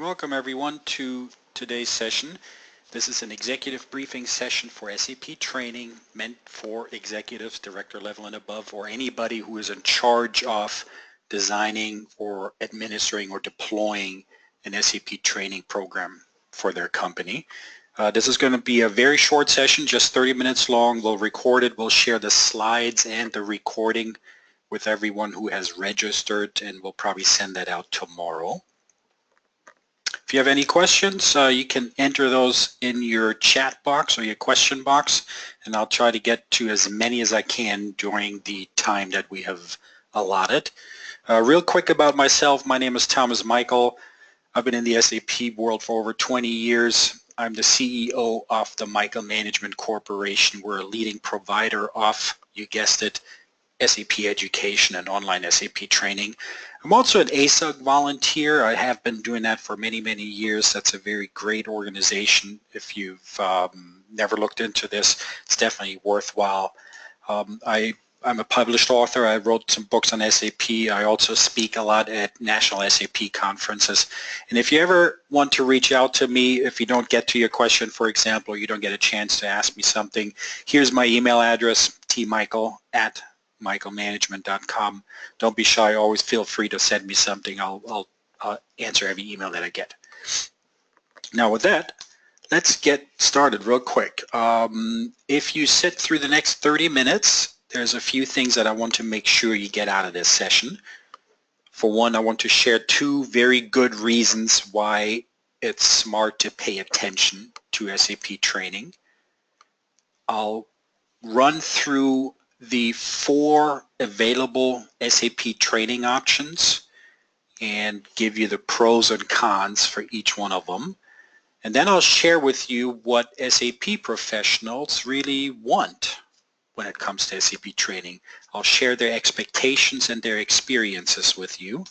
Welcome everyone to today's session. This is an executive briefing session for SAP Training meant for executives, director level and above, or anybody who is in charge of designing or administering or deploying an SAP training program for their company. This is going to be a very short session, just 30 minutes long. We'll record it. We'll share the slides and the recording with everyone who has registered, and we'll probably send that out tomorrow. If you have any questions, you can enter those in your chat box or your question box, and I'll try to get to as many as I can during the time that we have allotted. Real quick about myself, my name is Thomas Michael. I've been in the SAP world for over 20 years. I'm the CEO of the Michael Management Corporation. We're a leading provider of, you guessed it, SAP education and online SAP training. I'm also an ASUG volunteer. I have been doing that for many, many years. That's a very great organization. If you've never looked into this, it's definitely worthwhile. I'm a published author. I wrote some books on SAP. I also speak a lot at national SAP conferences. And if you ever want to reach out to me, if you don't get to your question, for example, or you don't get a chance to ask me something, here's my email address, tmichael@michaelmanagement.com. Don't be shy. Always feel free to send me something. I'll answer every email that I get. Now with that, let's get started real quick. If you sit through the next 30 minutes, there's a few things that I want to make sure you get out of this session. For one, I want to share two very good reasons why it's smart to pay attention to SAP training. I'll run through the 4 available SAP training options and give you the pros and cons for each one of them. And then I'll share with you what SAP professionals really want when it comes to SAP training. I'll share their expectations and their experiences with you.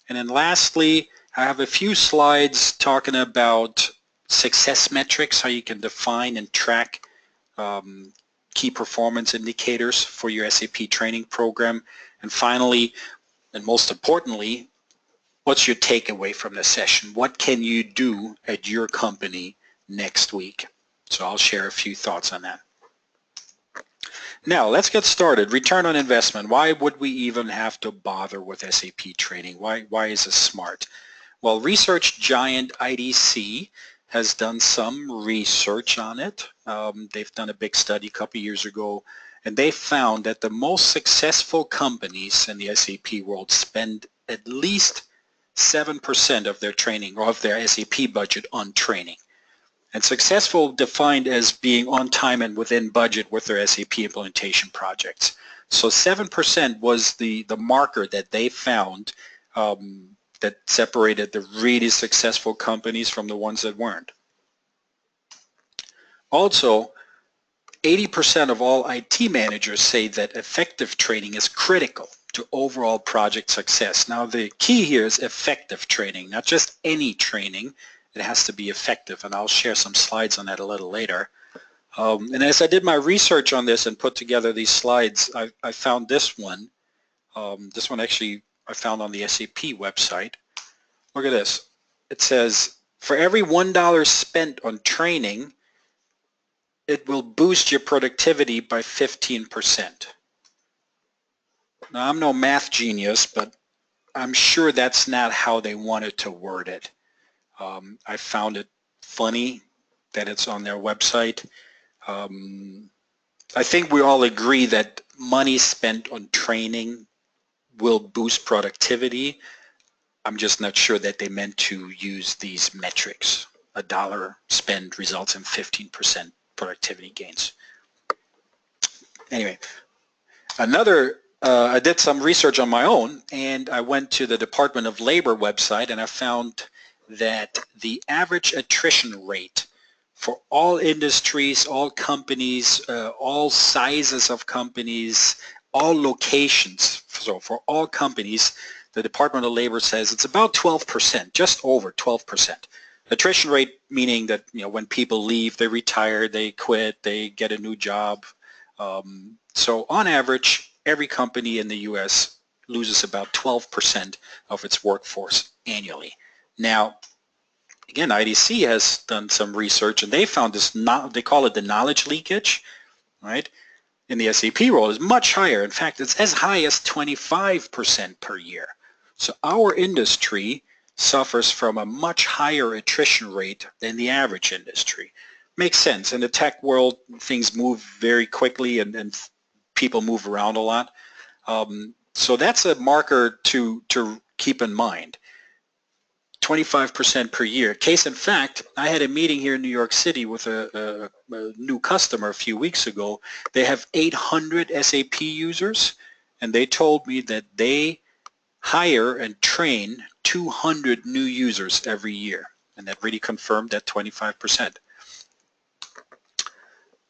And then lastly, I have a few slides talking about success metrics, how you can define and track key performance indicators for your SAP training program. And finally, and most importantly, what's your takeaway from the session? What can you do at your company next week? So I'll share a few thoughts on that. Now, let's get started. Return on investment. Why would we even have to bother with SAP training? Why is this smart? Well, research giant IDC has done some research on it. They've done a big study a couple years ago, and they found that the most successful companies in the SAP world spend at least 7% of their training or of their SAP budget on training. And successful defined as being on time and within budget with their SAP implementation projects. So 7% was the marker that they found that separated the really successful companies from the ones that weren't. Also, 80% of all IT managers say that effective training is critical to overall project success. Now the key here is effective training, not just any training. It has to be effective, and I'll share some slides on that a little later. And as I did my research on this and put together these slides, I found this one. This one actually I found on the SAP website. Look at this. It says, for every $1 spent on training, it will boost your productivity by 15%. Now, I'm no math genius, but I'm sure that's not how they wanted to word it. I found it funny that it's on their website. I think we all agree that money spent on training will boost productivity. I'm just not sure that they meant to use these metrics. $1 spent results in 15% productivity gains. Anyway, I did some research on my own, and I went to the Department of Labor website, and I found that the average attrition rate for all industries, all companies, all sizes of companies, all locations, so for all companies, the Department of Labor says it's about 12%, just over 12%. Attrition rate meaning that, you know, when people leave, they retire, they quit, they get a new job. So on average, every company in the US loses about 12% of its workforce annually. Now, again, IDC has done some research, and they found this, they call it the knowledge leakage, right? In the SAP role is much higher. In fact, it's as high as 25% per year. So our industry suffers from a much higher attrition rate than the average industry. Makes sense. In the tech world, things move very quickly and people move around a lot. So that's a marker to keep in mind. 25% per year. Case in fact, I had a meeting here in New York City with a new customer a few weeks ago. They have 800 SAP users, and they told me that they hire and train 200 new users every year, and that really confirmed that 25%.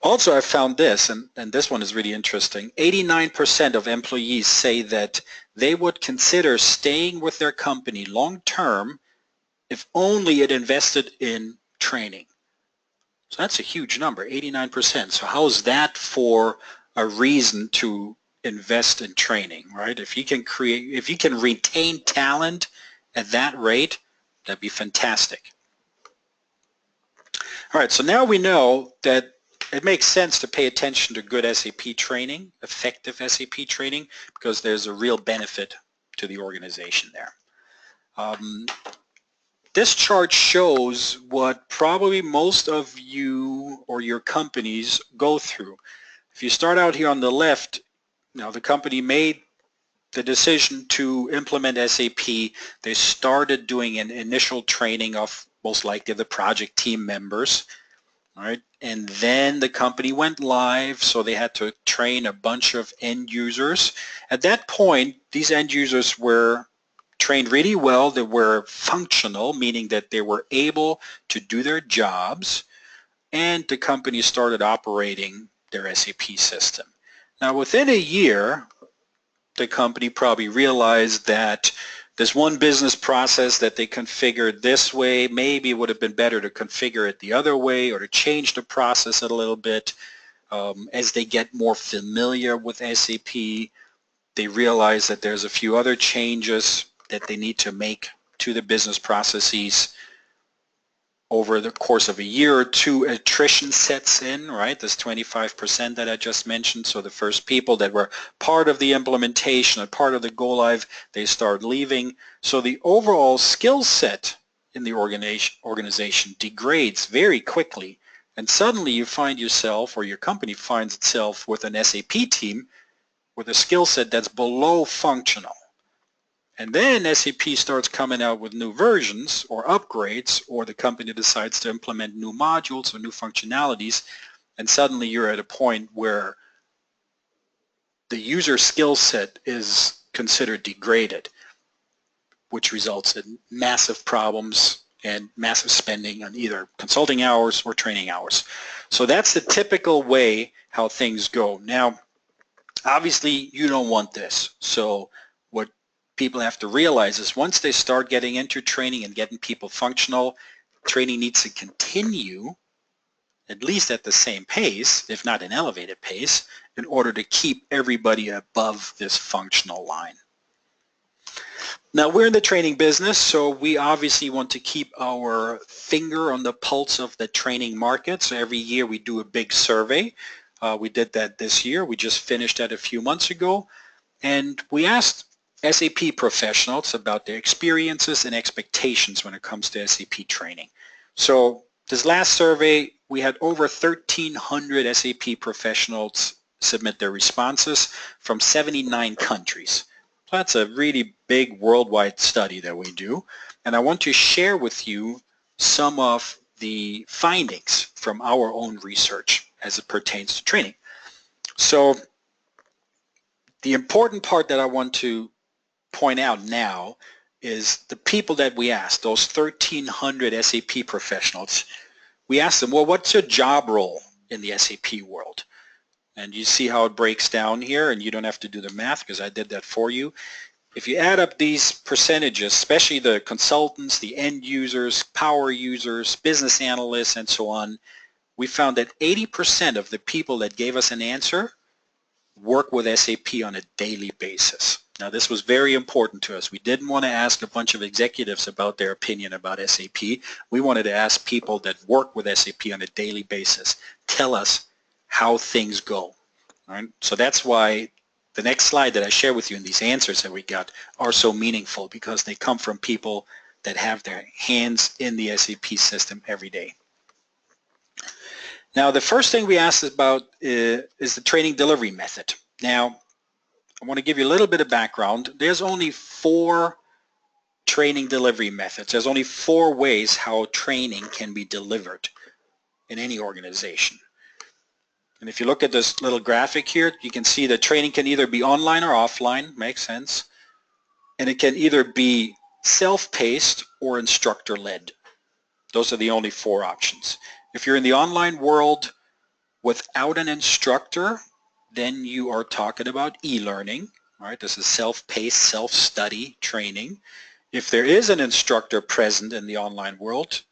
Also, I found this, and this one is really interesting. 89% of employees say that they would consider staying with their company long-term if only it invested in training. So that's a huge number, 89%. So how is that for a reason to invest in training, right? If you can retain talent at that rate, that'd be fantastic. All right, so now we know that it makes sense to pay attention to good SAP training, effective SAP training, because there's a real benefit to the organization there. This chart shows what probably most of you or your companies go through. If you start out here on the left, now the company made the decision to implement SAP. They started doing an initial training of most likely the project team members, all right? And then the company went live, so they had to train a bunch of end users. At that point, these end users were trained really well. They were functional, meaning that they were able to do their jobs, and the company started operating their SAP system. Now, within a year, the company probably realized that this one business process that they configured this way, maybe it would have been better to configure it the other way or to change the process a little bit. As they get more familiar with SAP, they realize that there's a few other changes that they need to make to the business processes. Over the course of a year or two, attrition sets in, right? This 25% that I just mentioned. So the first people that were part of the implementation and part of the go-live, they start leaving. So the overall skill set in the organization degrades very quickly. And suddenly you find yourself, or your company finds itself with an SAP team with a skill set that's below functional. And then SAP starts coming out with new versions or upgrades, or the company decides to implement new modules or new functionalities, and suddenly you're at a point where the user skill set is considered degraded, which results in massive problems and massive spending on either consulting hours or training hours. So that's the typical way how things go. Now, obviously, you don't want this. So what people have to realize is once they start getting into training and getting people functional, training needs to continue at least at the same pace, if not an elevated pace, in order to keep everybody above this functional line. Now, we're in the training business, so we obviously want to keep our finger on the pulse of the training market. So every year we do a big survey. We did that this year. We just finished that a few months ago. And we asked SAP professionals about their experiences and expectations when it comes to SAP training. So this last survey, we had over 1,300 SAP professionals submit their responses from 79 countries. So that's a really big worldwide study that we do. And I want to share with you some of the findings from our own research as it pertains to training. So the important part that I want to point out now is the people that we asked, those 1,300 SAP professionals. We asked them, well, what's your job role in the SAP world? And you see how it breaks down here, and you don't have to do the math because I did that for you. If you add up these percentages, especially the consultants, the end users, power users, business analysts, and so on, we found that 80% of the people that gave us an answer work with SAP on a daily basis. Now this was very important to us. We didn't want to ask a bunch of executives about their opinion about SAP. We wanted to ask people that work with SAP on a daily basis. Tell us how things go. All right? So that's why the next slide that I share with you and these answers that we got are so meaningful, because they come from people that have their hands in the SAP system every day. Now the first thing we asked about is the training delivery method. Now I want to give you a little bit of background. There's only 4 training delivery methods. There's only 4 ways how training can be delivered in any organization. And if you look at this little graphic here, you can see that training can either be online or offline, makes sense. And it can either be self-paced or instructor-led. Those are the only 4 options. If you're in the online world without an instructor, then you are talking about e-learning, right? This is self-paced, self-study training. If there is an instructor present in the online world,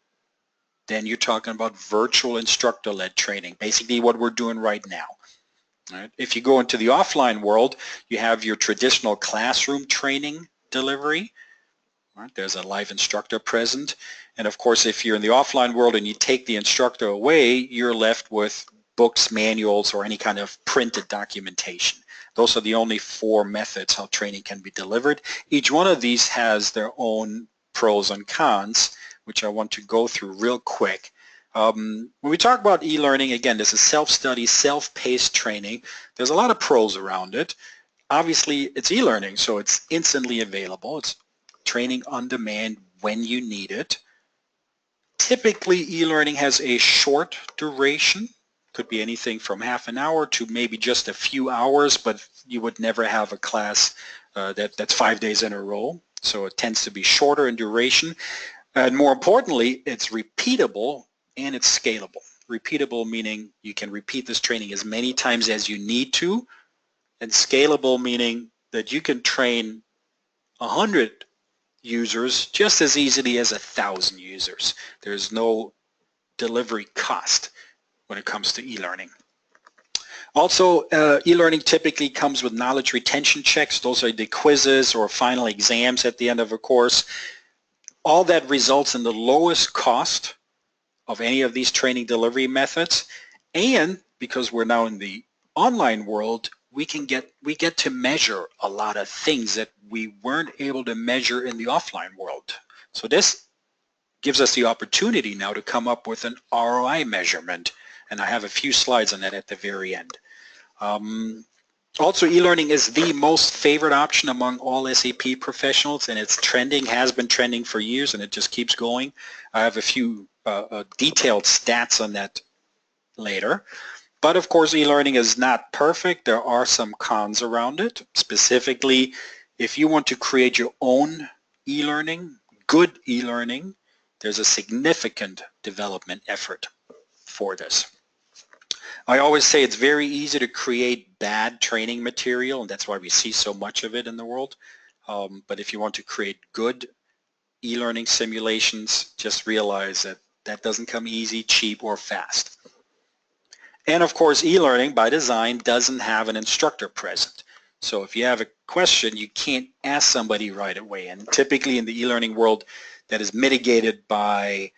then you're talking about virtual instructor-led training, basically what we're doing right now. Right? If you go into the offline world, you have your traditional classroom training delivery. Right? There's a live instructor present. And of course, if you're in the offline world and you take the instructor away, you're left with books, manuals, or any kind of printed documentation. Those are the only 4 methods how training can be delivered. Each one of these has their own pros and cons, which I want to go through real quick. When we talk about e-learning, again, this is self-study, self-paced training. There's a lot of pros around it. Obviously, it's e-learning, so it's instantly available. It's training on demand when you need it. Typically, e-learning has a short duration. Could be anything from half an hour to maybe just a few hours, but you would never have a class that's 5 days in a row. So it tends to be shorter in duration. And more importantly, it's repeatable and it's scalable. Repeatable meaning you can repeat this training as many times as you need to, and scalable meaning that you can train 100 users just as easily as 1,000 users. There's no delivery cost when it comes to e-learning. Also, e-learning typically comes with knowledge retention checks. Those are the quizzes or final exams at the end of a course. All that results in the lowest cost of any of these training delivery methods. And because we're now in the online world, we get to measure a lot of things that we weren't able to measure in the offline world. So this gives us the opportunity now to come up with an ROI measurement. And I have a few slides on that at the very end. Also, e-learning is the most favorite option among all SAP professionals, and it's trending, has been trending for years, and it just keeps going. I have a few detailed stats on that later. But of course, e-learning is not perfect. There are some cons around it. Specifically, if you want to create your own e-learning, good e-learning, there's a significant development effort for this. I always say it's very easy to create bad training material, and that's why we see so much of it in the world. But if you want to create good e-learning simulations, just realize that that doesn't come easy, cheap, or fast. And of course, e-learning by design doesn't have an instructor present. So if you have a question, you can't ask somebody right away. And typically in the e-learning world, that is mitigated by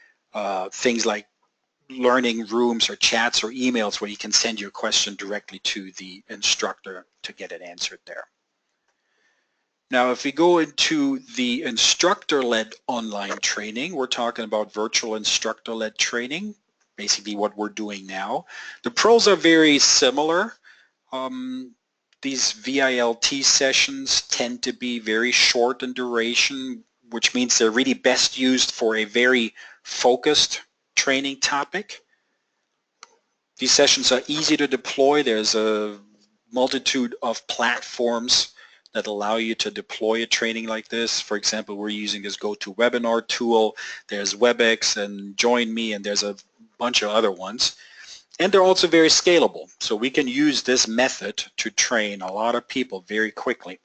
things like learning rooms or chats or emails where you can send your question directly to the instructor to get it answered there. Now, if we go into the instructor-led online training, we're talking about virtual instructor-led training, basically what we're doing now. The pros are very similar. These VILT sessions tend to be very short in duration, which means they're really best used for a very focused training topic. These sessions are easy to deploy. There's a multitude of platforms that allow you to deploy a training like this. For example, we're using this GoToWebinar tool. There's WebEx and JoinMe, and there's a bunch of other ones. And they're also very scalable. So we can use this method to train a lot of people very quickly.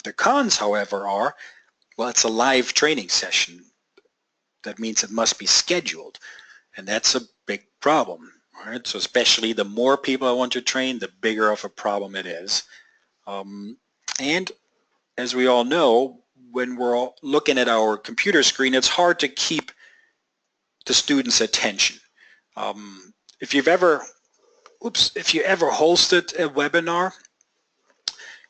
The cons, however, are, well, it's a live training session. That means it must be scheduled, and that's a big problem. Right? So especially the more people I want to train, the bigger of a problem it is. And as we all know, when we're all looking at our computer screen, it's hard to keep the student's attention. If you ever hosted a webinar,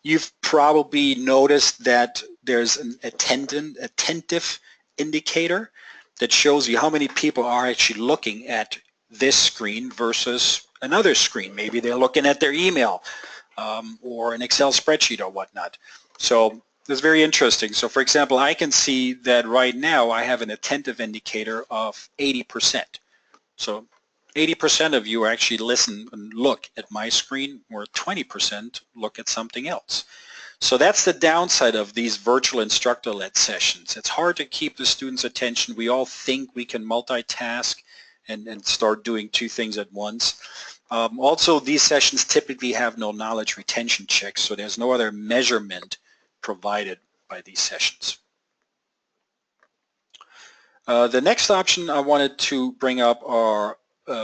you've probably noticed that there's an attentive indicator that shows you how many people are actually looking at this screen versus another screen. Maybe they're looking at their email or an Excel spreadsheet or whatnot. So it's very interesting. So for example, I can see that right now I have an attentive indicator of 80%. So 80% of you actually listen and look at my screen, where 20% look at something else. So that's the downside of these virtual instructor-led sessions. It's hard to keep the students' attention. We all think we can multitask and start doing two things at once. Also, these sessions typically have no knowledge retention checks, so there's no other measurement provided by these sessions. The next option I wanted to bring up are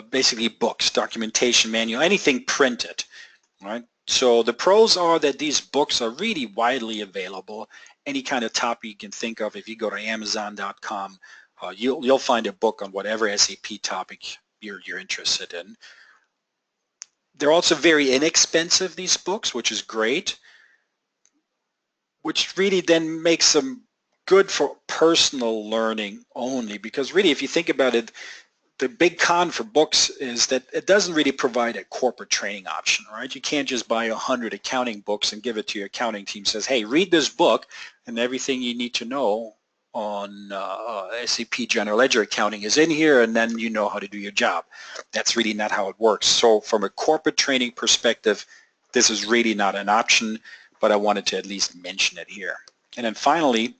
basically books, documentation manual, anything printed, right? So the pros are that these books are really widely available. Any kind of topic you can think of, if you go to Amazon.com, you'll find a book on whatever SAP topic you're interested in. They're also very inexpensive, these books, which is great, which really then makes them good for personal learning only, because really if you think about it, the big con for books is that it doesn't really provide a corporate training option, right? You can't just buy 100 accounting books and give it to your accounting team, says, hey, read this book and everything you need to know on SAP General Ledger accounting is in here, and then you know how to do your job. That's really not how it works. So from a corporate training perspective, this is really not an option, but I wanted to at least mention it here. And then finally,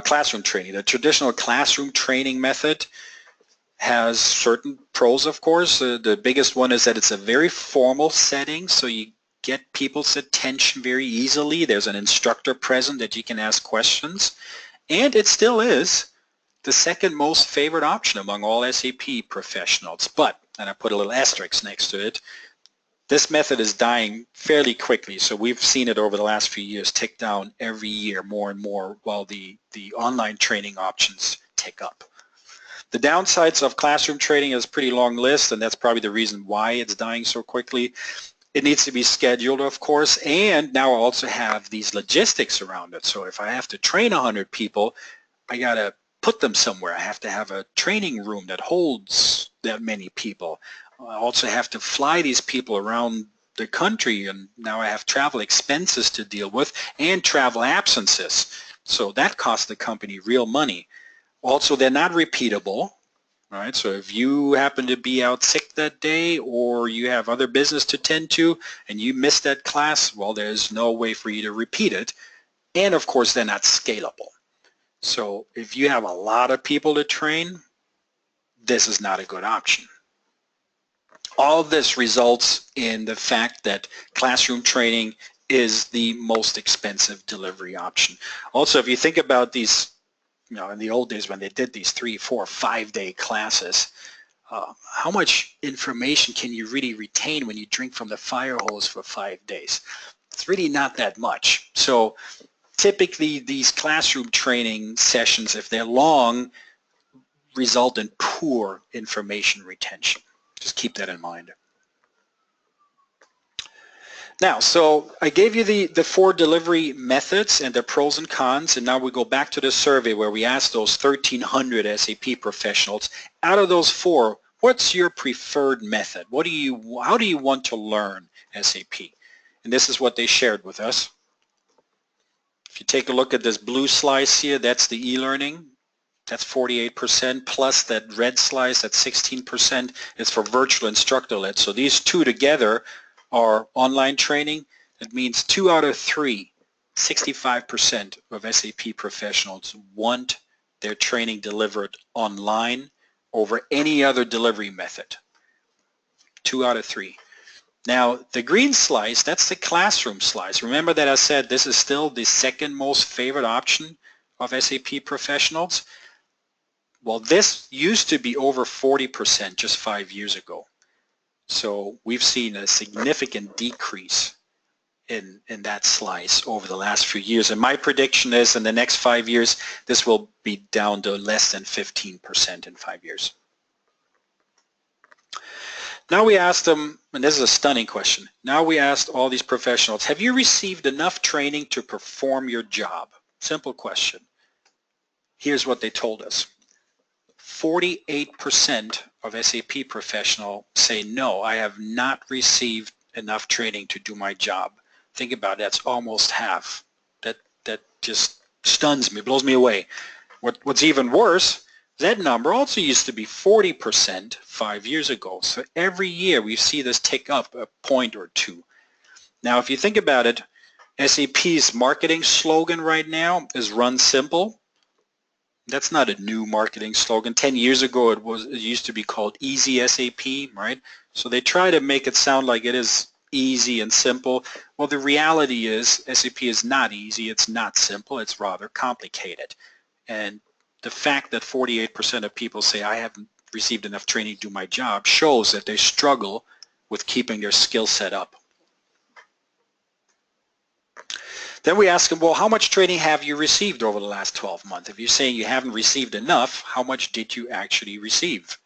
classroom training. The traditional classroom training method has certain pros, of course. The biggest one is that it's a very formal setting, so you get people's attention very easily. There's an instructor present that you can ask questions, and it still is the second most favored option among all SAP professionals. But, and I put a little asterisk next to it, this method is dying fairly quickly, so we've seen it over the last few years tick down every year more and more, while the online training options tick up. The downsides of classroom training is a pretty long list, and that's probably the reason why it's dying so quickly. It needs to be scheduled, of course, and now I also have these logistics around it. So if I have to train 100 people, I got to put them somewhere. I have to have a training room that holds that many people. I also have to fly these people around the country, and now I have travel expenses to deal with and travel absences. So that costs the company real money. Also, they're not repeatable, right? So if you happen to be out sick that day, or you have other business to tend to and you miss that class, well, there's no way for you to repeat it. And of course, they're not scalable. So if you have a lot of people to train, this is not a good option. All this results in the fact that classroom training is the most expensive delivery option. Also, if you think about these, in the old days when they did these 3, 4, 5-day classes, how much information can you really retain when you drink from the fire hose for 5 days? It's really not that much. So typically these classroom training sessions, if they're long, result in poor information retention. Just keep that in mind. Now, so I gave you the 4 delivery methods and their pros and cons, and now we go back to the survey where we asked those 1,300 SAP professionals, out of those 4, what's your preferred method? How do you want to learn SAP? And this is what they shared with us. If you take a look at this blue slice here, that's the e-learning. That's 48%, plus that red slice, that's 16%, is for virtual instructor-led. So these two together are online training. It means 2 out of 3, 65% of SAP professionals want their training delivered online over any other delivery method. 2 out of 3. Now, the green slice, that's the classroom slice. Remember that I said this is still the second most favored option of SAP professionals? Well, this used to be over 40% just 5 years ago. So we've seen a significant decrease in that slice over the last few years. And my prediction is in the next 5 years, this will be down to less than 15% in 5 years. Now we asked them, and this is a stunning question, now we asked all these professionals, have you received enough training to perform your job? Simple question. Here's what they told us. 48% of SAP professionals say, no, I have not received enough training to do my job. Think about it, that's almost half. That just stuns me, blows me away. What's even worse, that number also used to be 40% 5 years ago. So every year we see this tick up a point or two. Now if you think about it, SAP's marketing slogan right now is run simple. That's not a new marketing slogan. 10 years ago it used to be called easy SAP, right? So they try to make it sound like it is easy and simple. Well, the reality is SAP is not easy, it's not simple, it's rather complicated. And the fact that 48% of people say I haven't received enough training to do my job shows that they struggle with keeping their skill set up. Then we ask them, well, how much training have you received over the last 12 months? If you're saying you haven't received enough, how much did you actually receive?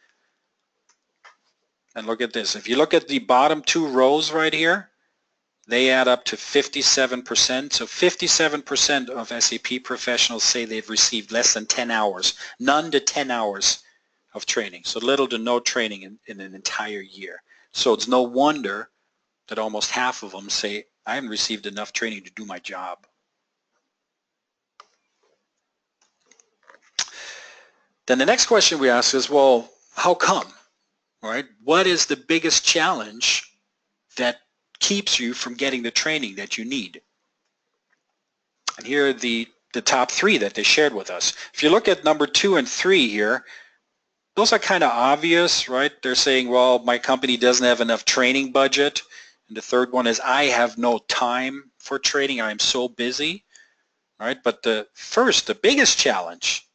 And look at this. If you look at the bottom two rows right here, they add up to 57%. So 57% of SAP professionals say they've received less than 10 hours, none to 10 hours of training. So little to no training in an entire year. So it's no wonder that almost half of them say, I haven't received enough training to do my job. Then the next question we ask is, well, how come? Right? What is the biggest challenge that keeps you from getting the training that you need? And here are the top three that they shared with us. If you look at number 2 and 3 here, those are kind of obvious, right? They're saying, well, my company doesn't have enough training budget. And the third one is, I have no time for training. I am so busy, right? But the biggest challenge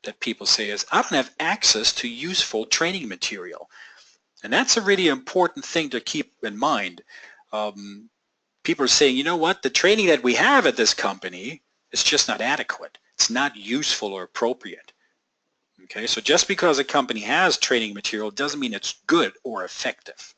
that people say is, I don't have access to useful training material. And that's a really important thing to keep in mind. People are saying, you know what, the training that we have at this company is just not adequate. It's not useful or appropriate. Okay, so just because a company has training material doesn't mean it's good or effective.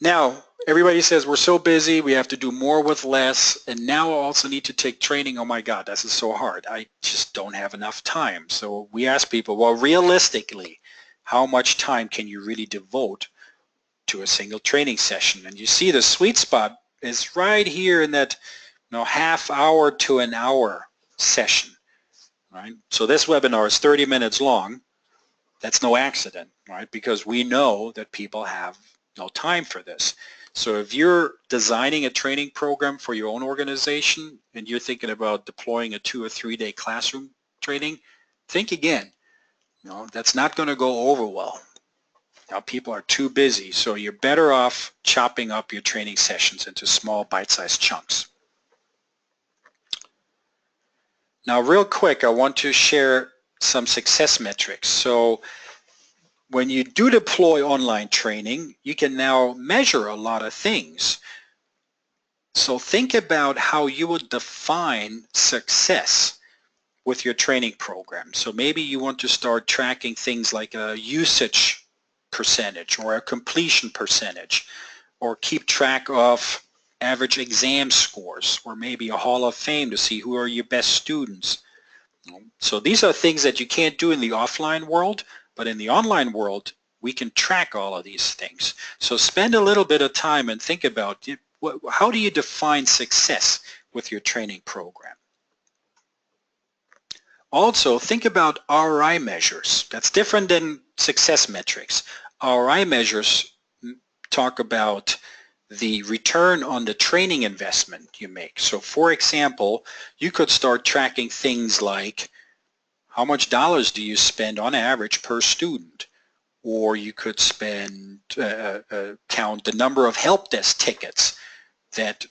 Now, everybody says we're so busy, we have to do more with less, and now I also need to take training. Oh my God, this is so hard. I just don't have enough time. So we ask people, well, realistically, how much time can you really devote to a single training session? And you see the sweet spot is right here in that half hour to an hour session, right? So this webinar is 30 minutes long. That's no accident, right? Because we know that people have no time for this. So if you're designing a training program for your own organization and you're thinking about deploying a 2 or 3 day classroom training, think again. That's not going to go over well. Now people are too busy, so you're better off chopping up your training sessions into small bite-sized chunks. Now real quick, I want to share some success metrics. So when you do deploy online training, you can now measure a lot of things. So think about how you would define success with your training program. So maybe you want to start tracking things like a usage percentage or a completion percentage, or keep track of average exam scores, or maybe a Hall of Fame to see who are your best students. So these are things that you can't do in the offline world, but in the online world, we can track all of these things. So spend a little bit of time and think about how do you define success with your training program. Also, think about ROI measures. That's different than success metrics. ROI measures talk about the return on the training investment you make. So for example, you could start tracking things like how much dollars do you spend on average per student? Or you could spend, count the number of help desk tickets that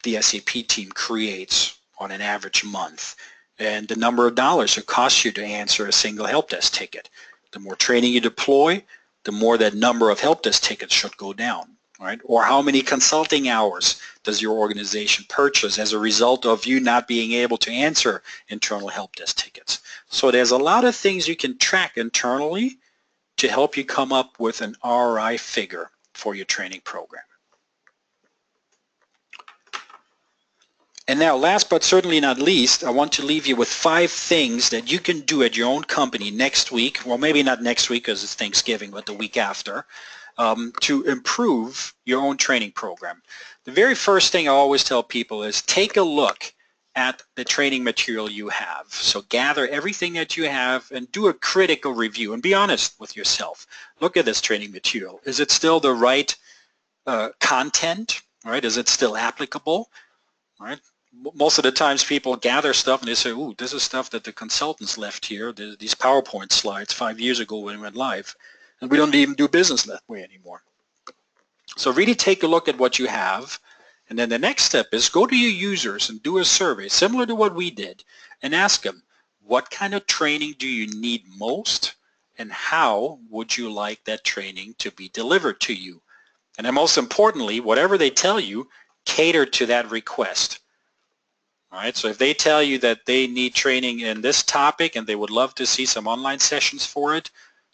the SAP team creates on an average month, and the number of dollars it costs you to answer a single help desk ticket. The more training you deploy, the more that number of help desk tickets should go down. right? Or how many consulting hours does your organization purchase as a result of you not being able to answer internal help desk tickets? So there's a lot of things you can track internally to help you come up with an ROI figure for your training program. And now, last but certainly not least, I want to leave you with 5 things that you can do at your own company next week, well, maybe not next week because it's Thanksgiving, but the week after, to improve your own training program. The very first thing I always tell people is take a look at the training material you have. So gather everything that you have and do a critical review and be honest with yourself. Look at this training material. Is it still the right content? Right? Is it still applicable? Right? Most of the times people gather stuff and they say, ooh, this is stuff that the consultants left here, these PowerPoint slides 5 years ago when we went live, and we don't even do business that way anymore. So really take a look at what you have, and then the next step is go to your users and do a survey similar to what we did and ask them, what kind of training do you need most, and how would you like that training to be delivered to you? And then most importantly, whatever they tell you, cater to that request. All right, so if they tell you that they need training in this topic and they would love to see some online sessions for it,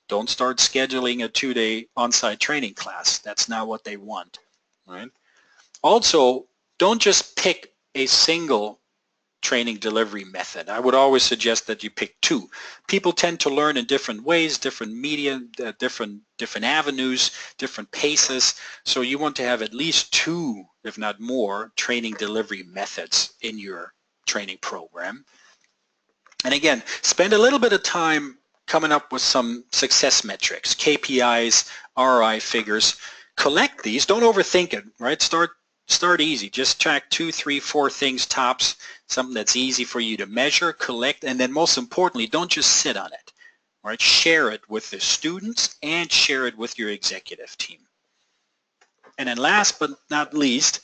don't start scheduling a 2-day on-site training class. That's not what they want. All right? Also, don't just pick a single training delivery method. I would always suggest that you pick 2. People tend to learn in different ways, different media, different avenues, different paces. So you want to have at least 2, if not more, training delivery methods in your training program. And again, spend a little bit of time coming up with some success metrics, KPIs, ROI figures. Collect these. Don't overthink it, right? Start easy. Just track 2, 3, 4 things tops, something that's easy for you to measure, collect, and then most importantly, don't just sit on it. Right? Share it with the students and share it with your executive team. And then last but not least,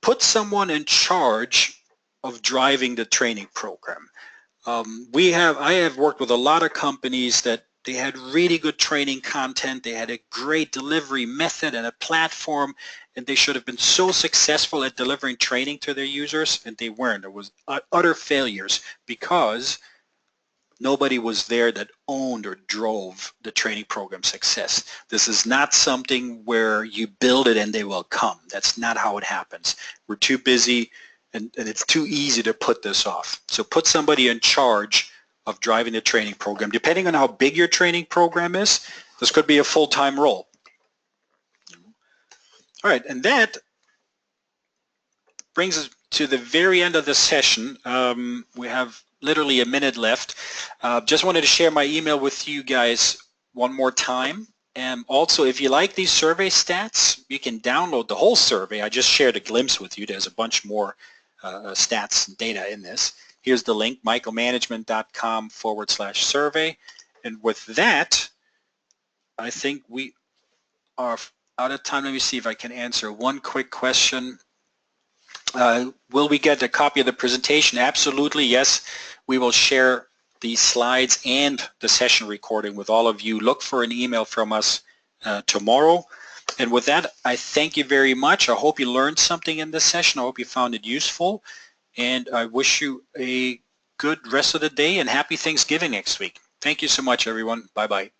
put someone in charge of driving the training program. I have worked with a lot of companies that they had really good training content, they had a great delivery method and a platform, and they should have been so successful at delivering training to their users, and they weren't. There was utter failures because nobody was there that owned or drove the training program success. This is not something where you build it and they will come. That's not how it happens. We're too busy and it's too easy to put this off. So put somebody in charge of driving the training program. Depending on how big your training program is, this could be a full-time role. All right, and that brings us to the very end of the session. We have literally a minute left. Just wanted to share my email with you guys one more time. And also, if you like these survey stats, you can download the whole survey. I just shared a glimpse with you. There's a bunch more stats and data in this. Here's the link, michaelmanagement.com/survey. And with that, I think we are out of time. Let me see if I can answer one quick question. Will we get a copy of the presentation? Absolutely, yes. We will share these slides and the session recording with all of you. Look for an email from us tomorrow. And with that, I thank you very much. I hope you learned something in this session. I hope you found it useful. And I wish you a good rest of the day and happy Thanksgiving next week. Thank you so much, everyone. Bye-bye.